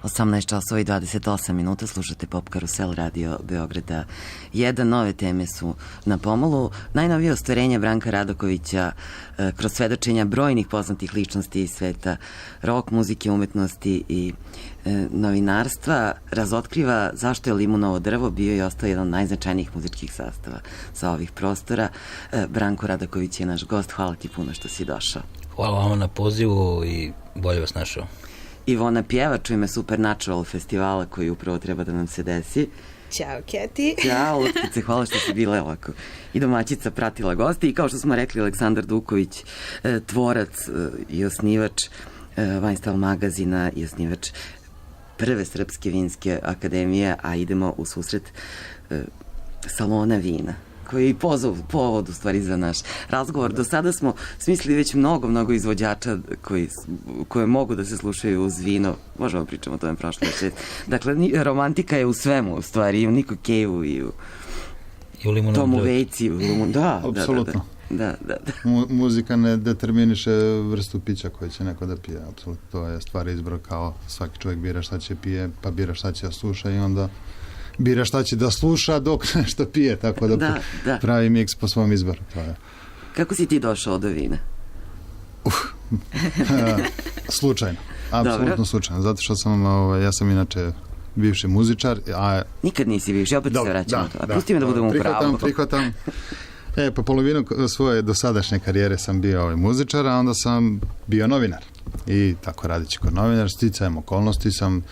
18 časova i 28 minuta, slušate Pop Karusel Radio Beograda 1. Nove teme su na pomolu. Najnovije ostvarenje Branka Radakovića kroz svedočenja brojnih poznatih ličnosti iz sveta rock, muzike, umetnosti i novinarstva razotkriva zašto je Limunovo drvo bio i ostao jedan od najznačajnijih muzičkih sastava sa ovih prostora. Branko Radaković je naš gost. Hvala ti puno što si došao. Hvala vama na pozivu i bolje vas našao. Ivona Pjevač u ime Supernatural festivala koji upravo treba da nam se desi. Ćao, Keti. Ćao, Lutkice, hvala što si bila ovako i domaćica, pratila gosti i kao što smo rekli, Aleksandar Duković, tvorac i osnivač Weinstyle magazina i osnivač prve Srpske vinske akademije, a idemo u susret salona vina koji je i povod u stvari za naš razgovor. Do sada smo smislili već mnogo izvođača koje mogu da se slušaju uz vino. Možemo pričamo o tome prošle večer. Dakle, romantika je u svemu u stvari, i u Niku Keju i u Tomu Vejci. Da, apsolutno. Da. Muzika ne determiniše vrstu pića koje će neko da pije. Apsolutno, to je stvar izbora, kao svaki čovjek bira šta će pije, pa bira šta će da sluša i onda bira šta će da sluša dok nešto pije, tako da pravi miks po svom izboru. To je. Kako si ti došao do vina? Slučajno. Apsolutno slučajno. Zato što sam, ja sam inače bivši muzičar. Nikad nisi bivši, opet se vraćamo to. Pusti me da budem u pravu. Prihvatam. Po polovinu svoje dosadašnje karijere sam bio muzičar, a onda sam bio novinar. I tako radići kod novinar, sticajem okolnosti sam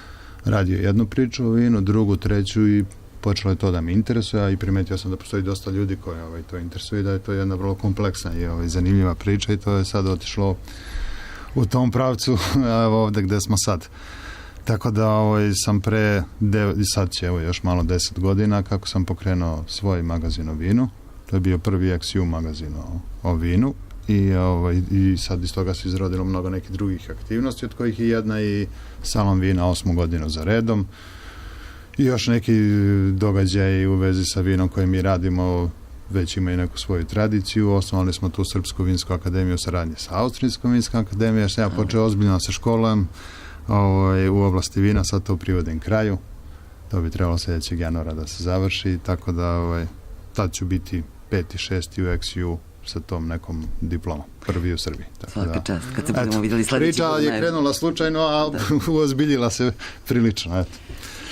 radio jednu priču o vinu, drugu, treću i počelo je to da me interesuje, a i primetio sam da postoji dosta ljudi koji to interesuje i da je to jedna vrlo kompleksna i zanimljiva priča i to je sad otišlo u tom pravcu ovde gde smo sad. Tako da sam sad će još malo 10 godina kako sam pokrenuo svoj magazin o vinu. To je bio prvi XU magazin o vinu i sad iz toga se izrodilo mnogo nekih drugih aktivnosti, od kojih je jedna i salon vina 8. godinu za redom i još neki događaji u vezi sa vinom koje mi radimo već imaju neku svoju tradiciju. Osnovali smo tu Srpsku vinsku akademiju u saradnji sa Austrijskom vinskom akademijom, jer sam ja počeo ozbiljno sa školom u oblasti vina, sad to privodim kraju. To bi trebalo sljedećeg januara da se završi, tako da tad ću biti 5. i 6. u XU sa tom nekom diplomom. Prvi u Srbiji. Svaka čast. Kad se budemo vidjeli sledeći priča je krenula slučajno, a uozbiljila se prilično.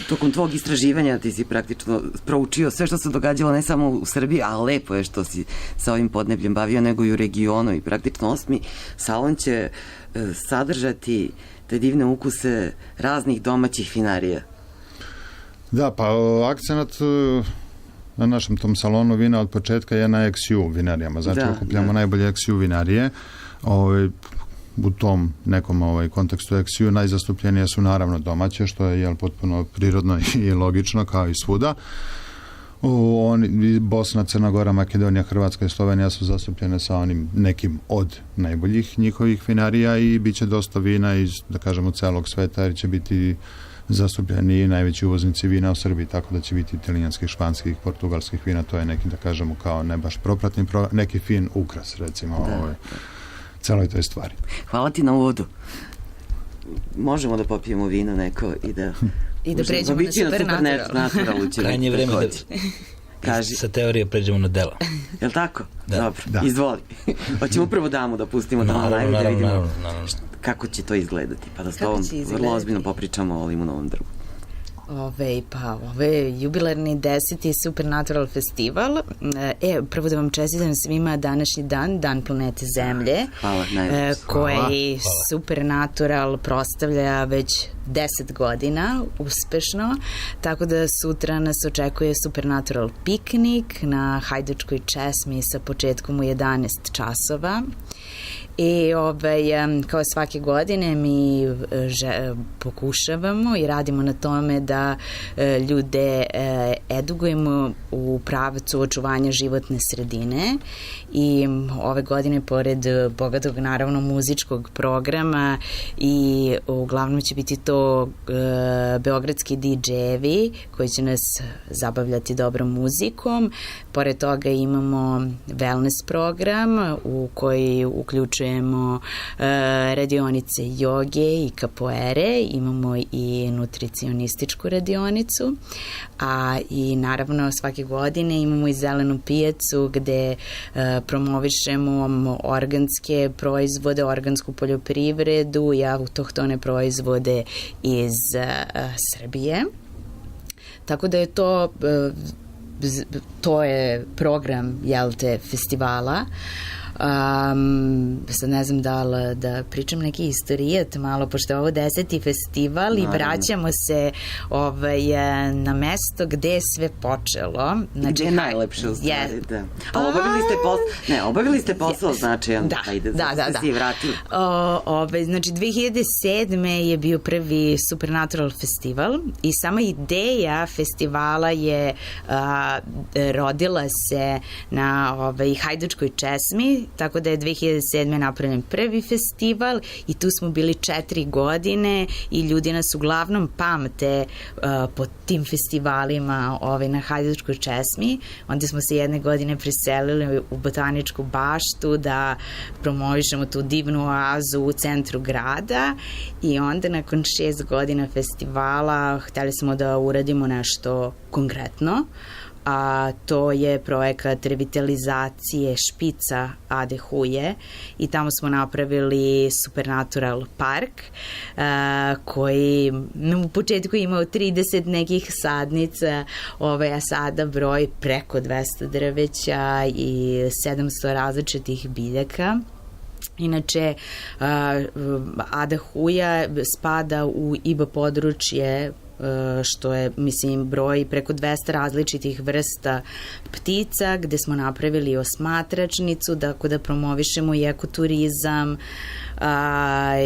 Tokom tvog istraživanja ti si praktično proučio sve što se događalo ne samo u Srbiji, a lepo je što si sa ovim podnebljem bavio, nego i u regionu i praktično 8. salon će sadržati te divne ukuse raznih domaćih vinarija. Da, pa akcenat na našem tom salonu vina od početka je na XU vinarijama. Znači, okupljamo najbolje XU vinarije. U tom nekom kontekstu XU najzastupljenije su naravno domaće, što je potpuno prirodno i logično, kao i svuda. Bosna, Crna Gora, Makedonija, Hrvatska i Slovenija su zastupljene sa onim nekim od najboljih njihovih vinarija i bit će dosta vina iz, da kažemo, celog sveta, jer će biti zastupljeni i najveći uvoznici vina u Srbiji, tako da će biti italijanskih, španskih, portugalskih vina, to je neki, da kažemo, kao ne baš propratni, neki fin ukras, recimo, celoj toj stvari. Hvala ti na uvodu. Možemo da popijemo vino neko i da pređemo na Supernatural. Krajnje vreme da sa teorije pređemo na dela. Jel' tako? Dobro, izvoli. Hoćemo upravo damu da pustimo tamo live da vidimo kako će to izgledati, pa da s tobom vrlo ozbiljno popričamo o Limunovom drvu. Jubilarni 10. Supernatural festival. Prvo da vam čestitam svima današnji dan planete Zemlje, koji Supernatural proslavlja već 10 godina uspešno, tako da sutra nas očekuje Supernatural piknik na Hajdučkoj česmi sa početkom u 11 časova. I kao svake godine mi pokušavamo i radimo na tome da ljude edukujemo u pravcu očuvanja životne sredine i ove godine pored bogatog naravno muzičkog programa i uglavnom će biti to beogradski DJ-evi koji će nas zabavljati dobrom muzikom. Pored toga imamo wellness program u koji uključuje organizujemo radionice joge i kapoere, imamo i nutricionističku radionicu, a i naravno svake godine imamo i zelenu pijacu gde promovišemo organske proizvode, organsku poljoprivredu i autohtone proizvode iz Srbije. Tako da je to je program, festivala. Sad ne znam da pričam neki istorijat malo, pošto je ovo 10. festival i vraćamo se na mesto gde je sve počelo. Znači, gde je najlepše u stvari, da. Ali obavili ste posao značajan. Da. Se vratili. Znači, 2007. je bio prvi Supernatural festival i sama ideja festivala je rodila se na hajdučkoj česmi, tako da je 2007. napravljen prvi festival i tu smo bili 4 godine i ljudi nas uglavnom pamte po tim festivalima na hajdučkoj česmi. Onda smo se jedne godine preselili u Botaničku baštu da promovišemo tu divnu oazu u centru grada i onda nakon 6 godina festivala hteli smo da uradimo nešto konkretno, a to je projekat revitalizacije špica Ade Huje i tamo smo napravili Supernatural park koji u početku imao 30 nekih sadnica, a sada broj preko 200 drveća i 700 različitih biljaka. Inače, Ada Huja spada u IBA područje, što je, broj preko 200 različitih vrsta ptica, gde smo napravili osmatračnicu, da promovišemo i ekoturizam,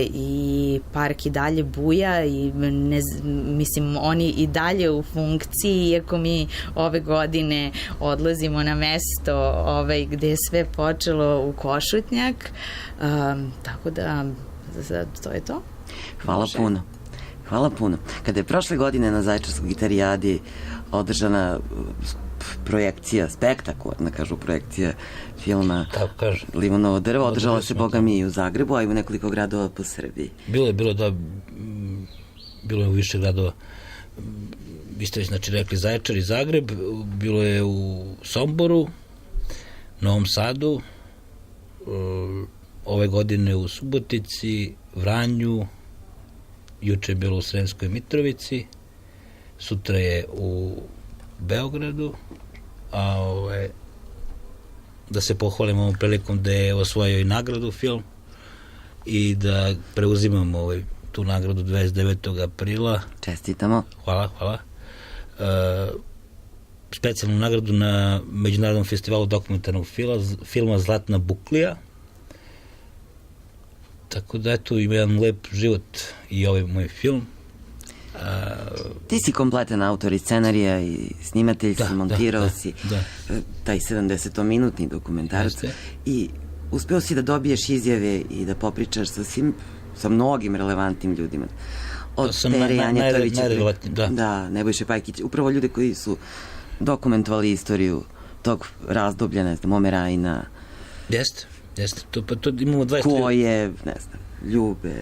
i park i dalje buja i oni i dalje u funkciji, iako mi ove godine odlazimo na mesto gde je sve počelo u Košutnjak, tako da to je to. Hvala puno. Kada je prošle godine na Zaječarskoj gitarijadi održana projekcija, spektakularna, projekcija filma Limunovo drvo, održala se, boga mi, i u Zagrebu, a i u nekoliko gradova po Srbiji. Bilo je u više gradova. Vi ste rekli Zaječar i Zagreb, bilo je u Somboru, Novom Sadu, ove godine u Subotici, Vranju, juče je bilo u Sremskoj Mitrovici, sutra je u Beogradu, a da se pohvalim ovom prilikom da je osvojio i nagradu film i da preuzimamo tu nagradu 29. aprila. Čestitamo. Hvala. Specijalnu nagradu na Međunarodnom festivalu dokumentarnog filma Zlatna buklija. Tako da ima jedan lep život i ovaj moj film. Ti si kompletan autor i scenarija i snimatelj, montirao si taj 70-minutni dokumentarac i uspeo si da dobiješ izjave i da popričaš sa mnogim relevantnim ljudima. Od Tere Janjetovića, Nebojše Pajkića, upravo ljude koji su dokumentovali istoriju tog razdoblja, ne znam, Omerajina. Jeste. To imamo 23... Koje, ne znam, Ljube,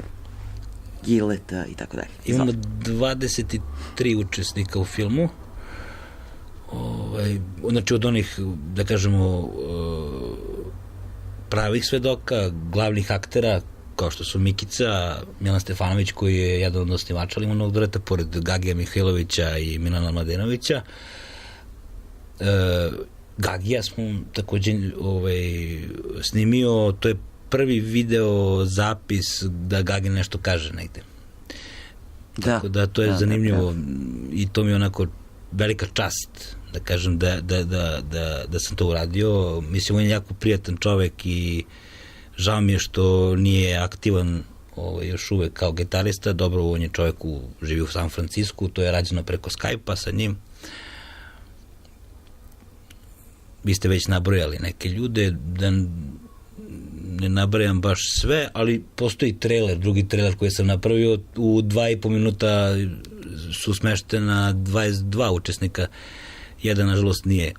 Gileta i tako dalje. Imamo 23 učesnika u filmu. Znači od onih, da kažemo, pravih svedoka, glavnih aktera, kao što su Mikica, Milan Stefanović, koji je jedan od osnivača Limunovog drveta, pored Gagija Mihajlovića i Milana Mladenovića. Gagija smo takođe snimio, to je prvi video zapis da Gagi nešto kaže negde. Tako da to je zanimljivo i to mi je onako velika čast da kažem da sam to uradio. Mislim, on je jako prijatan čovek i žao mi je što nije aktivan još uvek kao gitarista. Dobro, on je čovek živi u San Francisku, to je rađeno preko Skype-a sa njim. Vi ste već nabrojali neke ljude, da ne nabrajam baš sve, ali postoji drugi trailer koji sam napravio, u 2,5 minuta su smeštena 22 učesnika, jedan nažalost nije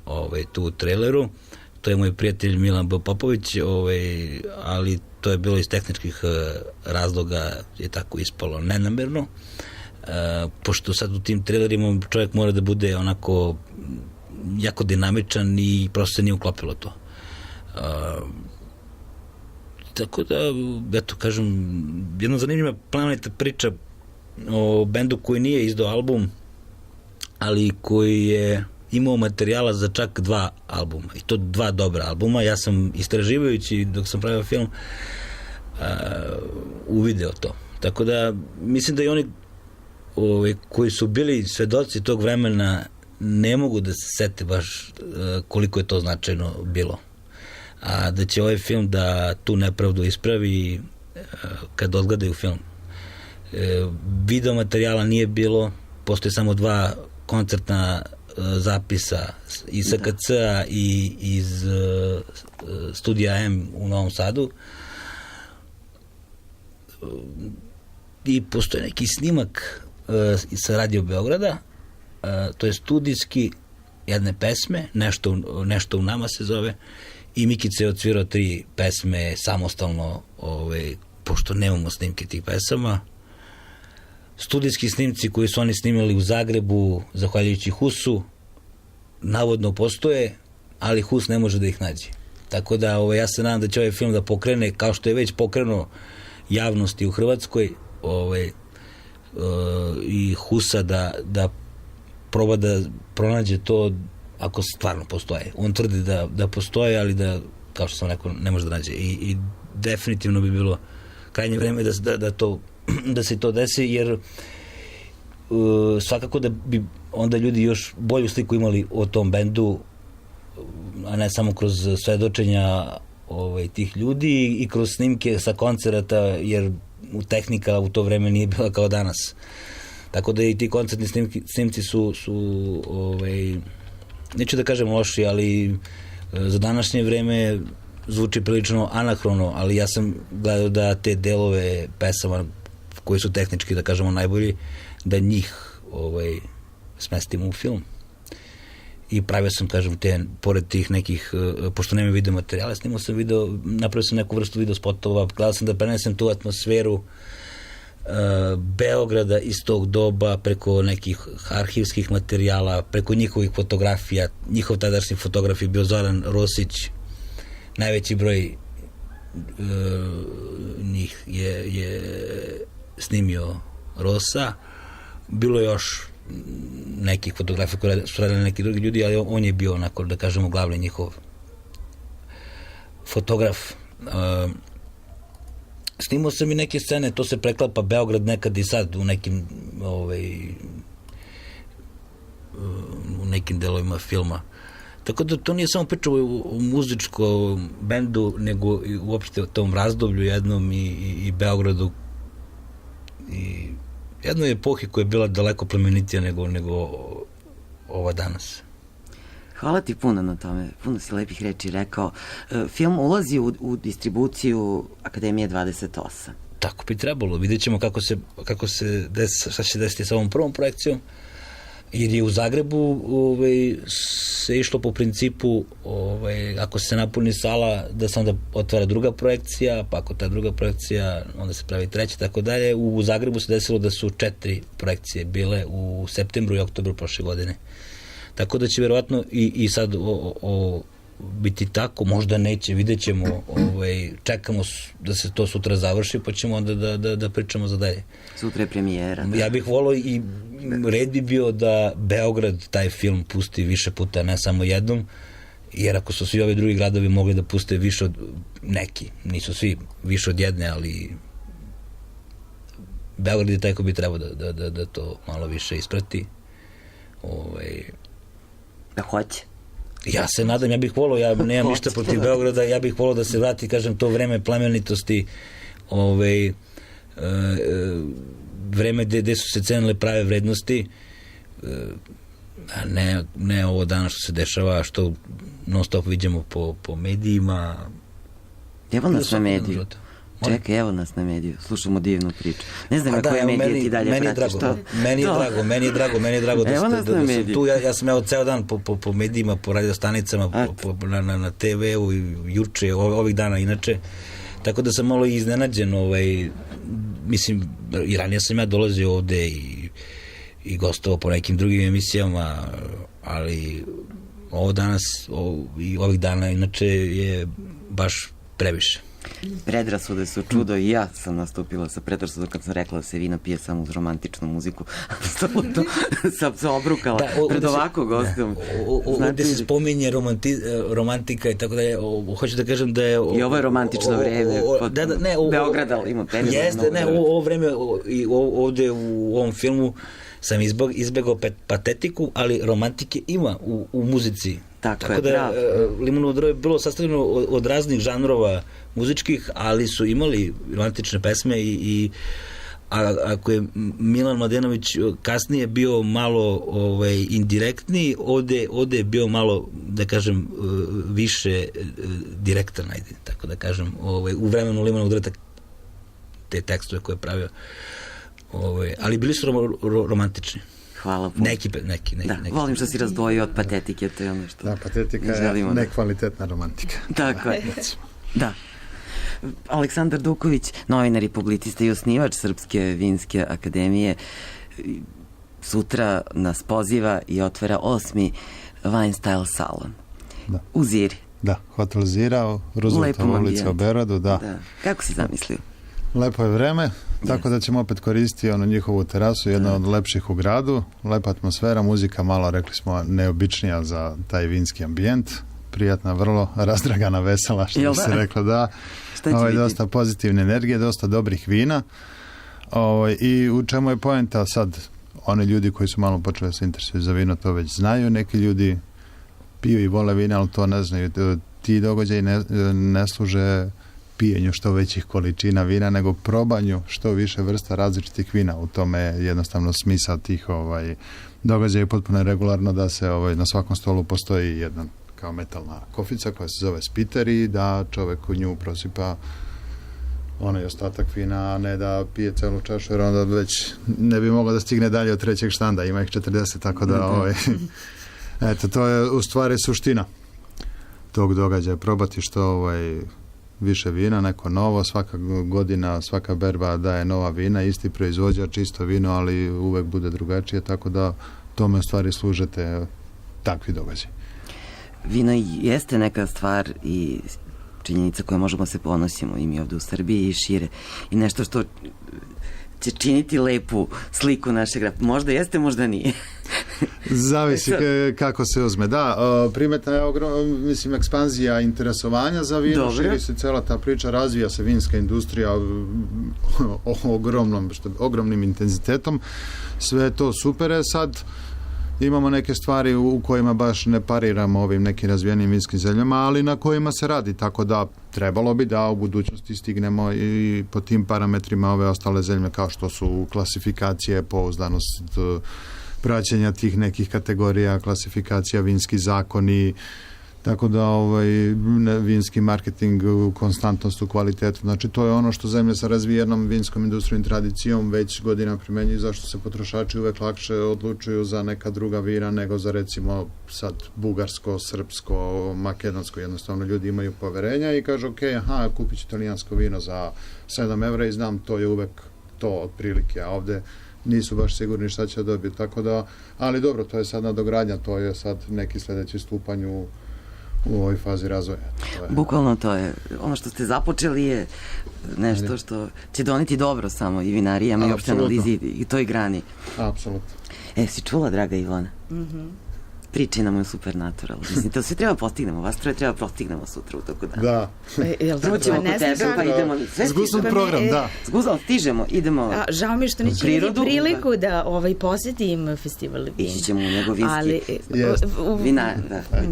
tu u traileru, to je moj prijatelj Milan B. Popović, ali to je bilo iz tehničkih razloga, je tako ispalo nenamerno, pošto sad u tim trailerima čovjek mora da bude onako jako dinamičan i prosto se nije uklopilo to. Tako da, eto, kažem, jedna zanimljiva plemenita priča o bendu koji nije izdao album, ali koji je imao materijala za čak 2 albuma, i to 2 dobra albuma. Ja sam istraživajući dok sam pravio film uvideo to. Tako da mislim da i oni koji su bili svedoci tog vremena ne mogu da se sete baš koliko je to značajno bilo. A da će ovaj film da tu nepravdu ispravi kad odgledaju film. Video materijala nije bilo, postoje samo 2 koncertna zapisa iz SKC-a i iz studija M u Novom Sadu. I postoje neki snimak sa Radio Beograda, to je studijski jedne pesme, nešto u nama se zove, i Mikica je odsvirao 3 pesme samostalno, pošto nemamo snimke tih pesama. Studijski snimci koji su oni snimali u Zagrebu, zahvaljujući Husu, navodno postoje, ali Hus ne može da ih nađe. Tako da ja se nadam da će ovaj film da pokrene, kao što je već pokrenuo javnosti u Hrvatskoj, i Husa da proba da pronađe to ako stvarno postoje. On tvrdi da postoje, ali da, kao što sam rekao, ne može da nađe. I definitivno bi bilo krajnje vreme da se to desi, jer svakako da bi onda ljudi još bolju sliku imali o tom bendu, a ne samo kroz svedočenja tih ljudi i kroz snimke sa koncerata, jer tehnika u to vreme nije bila kao danas. Tako da i ti koncertni snimci su neću da kažem loši, ali za današnje vreme zvuči prilično anahrono, ali ja sam gledao da te delove pesama koji su tehnički, da kažemo, najbolji, da njih smestimo u film. I pravio sam, kažem, pored tih nekih, pošto nema video materijala, snimao sam napravio sam neku vrstu video spotova, gledao sam da prenesem tu atmosferu Beograda iz tog doba preko nekih arhivskih materijala, preko njihovih fotografija. Njihov tadašnji fotograf je bio Zoran Rosić, najveći broj njih je snimio Rosa. Bilo je još nekih fotografija koje su radili neki drugi ljudi, ali on je bio onako, da kažemo, glavni njihov fotograf. Snimao sam i neke scene, to se preklapa Beograd nekad i sad u nekim u nekim delovima filma. Tako da to nije samo priča o muzičkom bendu, nego i uopšte o tom razdoblju jednom i Beogradu i jednoj epohi koja je bila daleko plemenitija nego ova danas. Hvala ti puno na tome, puno si lepih reči rekao. Film ulazi u distribuciju Akademije 28. Tako bi trebalo, vidjet ćemo kako se šta će desiti sa ovom prvom projekcijom, jer je u Zagrebu se išlo po principu ako se napuni sala da se onda otvara druga projekcija, pa ako ta druga projekcija onda se pravi treća, tako dalje. U Zagrebu se desilo da su 4 projekcije bile u septembru i oktobru prošle godine. Tako da će verovatno i sad biti tako, možda neće, vidjet ćemo, čekamo da se to sutra završi, pa ćemo onda da pričamo za dalje. Sutra je premijera. Da. Ja bih volao i red bi bio da Beograd taj film pusti više puta, ne samo jednom, jer ako su svi ovi drugi gradovi mogli da puste više od neki, nisu svi više od jedne, ali Beograd je taj ko bi trebao da to malo više isprati. Da hoće. Ja se nadam, ja bih volao, ja nemam ništa protiv Beograda, ja bih volao da se vrati, kažem, to vreme plemenitosti, vreme gde su se cenile prave vrednosti, a ne ovo danas što se dešava, što non stop vidimo po medijima. Evo nas na mediju. Čekaj, evo nas na mediju. Slušamo divnu priču. Ne znam na koje medije ti dalje pratiš to. Meni je drago da ste tu. Ja sam ceo dan po medijima, po radiostanicama, na TV-u, juče, ovih dana inače. tako da sam malo iznenađen, mislim, i ranije sam ja dolazio ovde i gostovao po nekim drugim emisijama, ali ovo danas i ovih dana inače je baš previše. Predrasude su čudo i ja sam nastupila sa predrasudom kad sam rekla da se vina pije samo uz romantičnu muziku. Apsolutno sam se obrukala pred ovako gostom. Ovde se spominje romantika i tako da je, hoću da kažem da je... I ovo je romantično vreme. Beograda ima period. Jeste, ne, ovo vreme ovde u ovom filmu sam izbegao patetiku, ali romantike ima u muzici. Tako da je, Limonov drvo je bilo sastavljeno od raznih žanrova muzičkih, ali su imali romantične pesme ako je Milan Mladenović kasnije bio malo indirektni, ovde je bio malo, da kažem, više direktan, tako da kažem, u vremenu Limonov drva te tekstove koje je pravio, ali bili su romantični. Hvala puno. Neki. Volim što si razdvojio od patetike, to je ono što... Da, patetika je nekvalitetna romantika. Tako je. Da. Aleksandar Duković, novinar i publicista i osnivač Srpske vinske akademije, sutra nas poziva i otvara 8. Wine Style salon. Da. U Ziri. Da, hotel Zira, Rooseveltova ulica u Beogradu, da. Kako si zamislio? Lepo je vreme, tako da ćemo opet koristiti njihovu terasu, jedna od lepših u gradu, lepa atmosfera, muzika malo, rekli smo, neobičnija za taj vinski ambijent, prijatna, vrlo razdragana, vesela, što bi se rekla, da. Dosta pozitivne energije, dosta dobrih vina. I u čemu je poenta sad, oni ljudi koji su malo počeli da se interesuju za vino, to već znaju, neki ljudi piju i vole vina, ali to ne znaju. Ti događaji ne služe pijenju što većih količina vina, nego probanju što više vrsta različitih vina. U tome je jednostavno smisao tih događaja, potpuno regularno da se na svakom stolu postoji jedna kao metalna kofica koja se zove spiter i da čovek u nju prosipa onaj ostatak vina, a ne da pije celu čašu, jer onda već ne bi mogao da stigne dalje od trećeg štanda, ima ih 40, tako da eto, to je u stvari suština tog događaja, probati što više vina, neko novo, svaka godina, svaka berba daje nova vina, isti proizvođač, isto vino, ali uvek bude drugačije, tako da tome u stvari služete takvi događaji. Vino jeste neka stvar i činjenica koja možemo se ponosimo i mi ovde u Srbiji i šire. I nešto što će činiti lepu sliku našeg grada. Možda jeste, možda nije. Zavisi kako se uzme. Da, primetna je ekspanzija interesovanja za vino, širi se cela ta priča, razvija se vinska industrija ogromnim intenzitetom. Sve je to super, sad imamo neke stvari u kojima baš ne pariramo ovim nekim razvijenim vinskim zemljama, ali na kojima se radi, tako da trebalo bi da u budućnosti stignemo i po tim parametrima ove ostale zemlje, kao što su klasifikacije, pouzdanost praćenja tih nekih kategorija, klasifikacija, vinski zakoni, tako da vinski marketing, konstantnost u kvalitetu, znači to je ono što zemlje sa razvijenom vinskom industrijom i tradicijom već godina primenjuju, zašto se potrošači uvek lakše odlučuju za neka druga vina nego za recimo sad bugarsko, srpsko, makedonsko, jednostavno ljudi imaju poverenja i kažu kupit ću italijansko vino za 7 evra i znam to je uvek to otprilike, a ovde nisu baš sigurni šta će dobiti, tako da, ali dobro, to je sad nadogradnja, to je sad neki sledeći stupanj u ovoj fazi razvoja. Bukvalno to je, ono što ste započeli je nešto što će doneti dobro samo i vinarijama i opšte analizi i toj grani. Apsolutno. Si čula, draga Ivana? Priči nam je Supernatural. Mislim, to sve treba postignemo, vas treba postignemo sutra u toku dana. Da. Prvo ćemo kod tebe, pa idemo. Zgusnut program, da. Stižemo, idemo. Žao mi što neću imati priliku da posjetim festival vina. Ići ćemo u njegov vinski. Vina,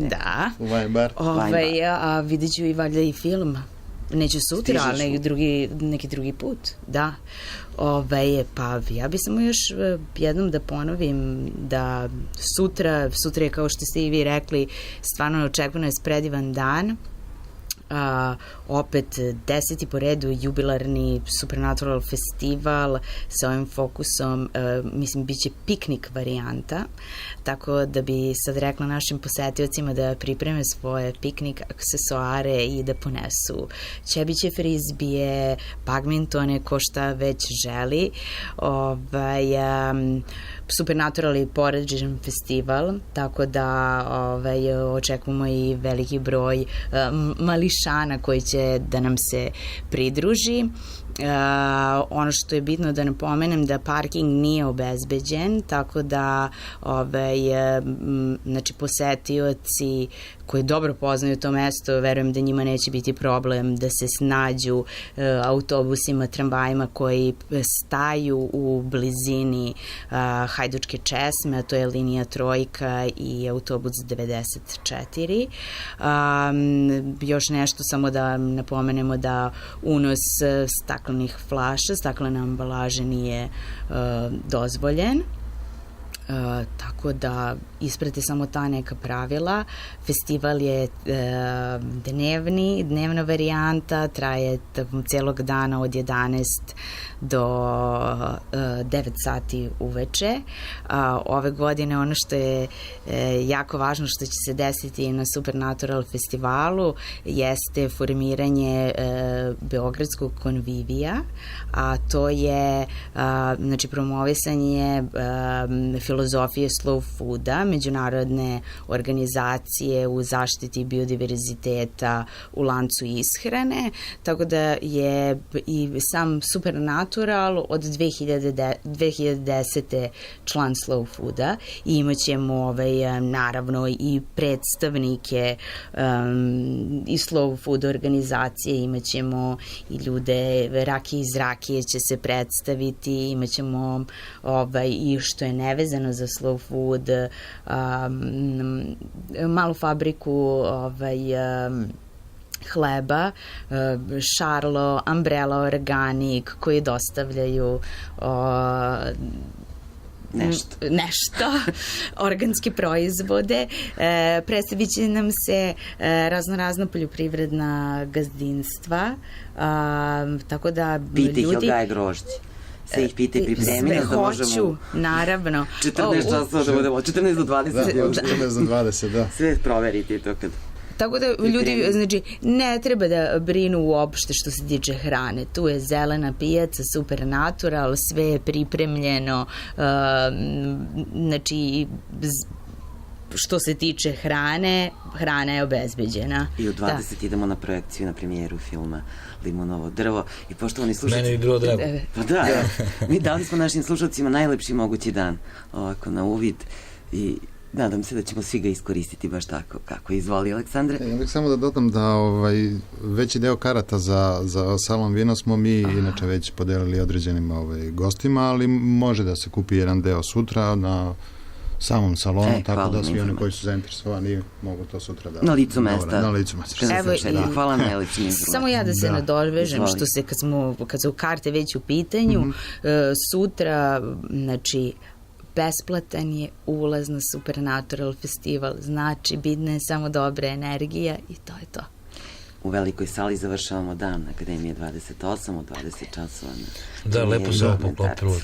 da. U wine bar. A vidjet ću i valjda i film. Neću sutra, ali neki drugi put. Da. Pa ja bi samo još jednom da ponovim da sutra je, kao što ste i vi rekli, stvarno očekujemo je predivan dan. opet 10. po redu jubilarni Supernatural festival sa ovim fokusom, mislim, bit će piknik varijanta, tako da bi sad rekla našim posetiocima da pripreme svoje piknik aksesoare i da ponesu ćebiće, frizbije, bagmintone, ko šta već želi. Supernatural je poređen festival, tako da očekujemo i veliki broj mališana koji će da nam se pridruži. Ono što je bitno da napomenem da parking nije obezbeđen, tako da znači posetioci koji dobro poznaju to mesto, verujem da njima neće biti problem da se snađu autobusima, tramvajima koji staju u blizini Hajdučke česme, a to je linija Trojka i autobus 94. Još nešto, samo da napomenemo da unos staklenih flaša, staklene ambalaže nije dozvoljen. Tako da isprate samo ta neka pravila. Festival je dnevna varijanta, traje celog dana od 11 do 9 sati uveče. Ove godine ono što je jako važno što će se desiti na Supernatural festivalu jeste formiranje Beogradskog konvivija, a to je znači promovisanje filozofije slow fooda, međunarodne organizacije u zaštiti biodiverziteta u lancu ishrane, tako da je i sam Supernatural od 2010. član slow fooda i imaćemo naravno i predstavnike i slow food organizacije, imaćemo i ljude, Rakije iz Rakije će se predstaviti, imaćemo i što je nevezano za slow food, malu fabriku hleba, Šarlo, Umbrella Organic, koji dostavljaju nešto, organske proizvode. Predstavit će nam se raznorazna poljoprivredna gazdinstva, tako da pite ljudi... ih gaje grožđe. Se ih pite i pripremi nas da možemo... Hoću, naravno. 14 časova da budemo, 14 do 20. Da, 14 do 20, da. Sve proveriti to kad... Tako da ljudi, znači, ne treba da brinu uopšte što se tiče hrane. Tu je zelena pijaca, Supernatural, sve je pripremljeno, znači, što se tiče hrane, hrana je obezbeđena. I u 20 idemo na projekciju, na premijeru filma Limunovo drvo. I poštovani slušalci... Mene bi bilo drago. Pa da, mi dali smo našim slušalcima najlepši mogući dan, ovako na uvid, i nadam se da ćemo svi ga iskoristiti baš tako kako izvoli Aleksandre. Ja bih samo da dodam da veći deo karata za salon vino smo mi inače već podelili određenim gostima, ali može da se kupi jedan deo sutra na samom salonu, tako da svi oni koji su zainteresovani mogu to sutra da... Na licu mesta. Na licu mesta. Evo, hvala najlepšim informacijama. Samo ja da se nadovežem, što se, kad su karte već u pitanju, sutra, znači, besplatan je ulaz na Supernatural festival, znači bitna je samo dobra energija i to je to. U velikoj sali završavamo dan Akademije 28 od 20 časova. Da, lepo se ovo poklopilo.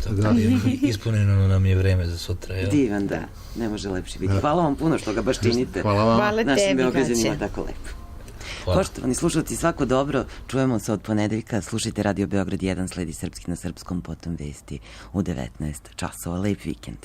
Ispunjeno nam je vreme za sutra. Divan, da. Ne može lepši biti. Hvala vam puno što ga baš činite. Hvala vam. Hvala našim Beograđanima tako lepo. Poštovani slušalci, svako dobro. Čujemo se od ponedeljka. Slušajte Radio Beograd 1, sledi Srpski na srpskom, potom vesti u 19 časova. Lep vikend.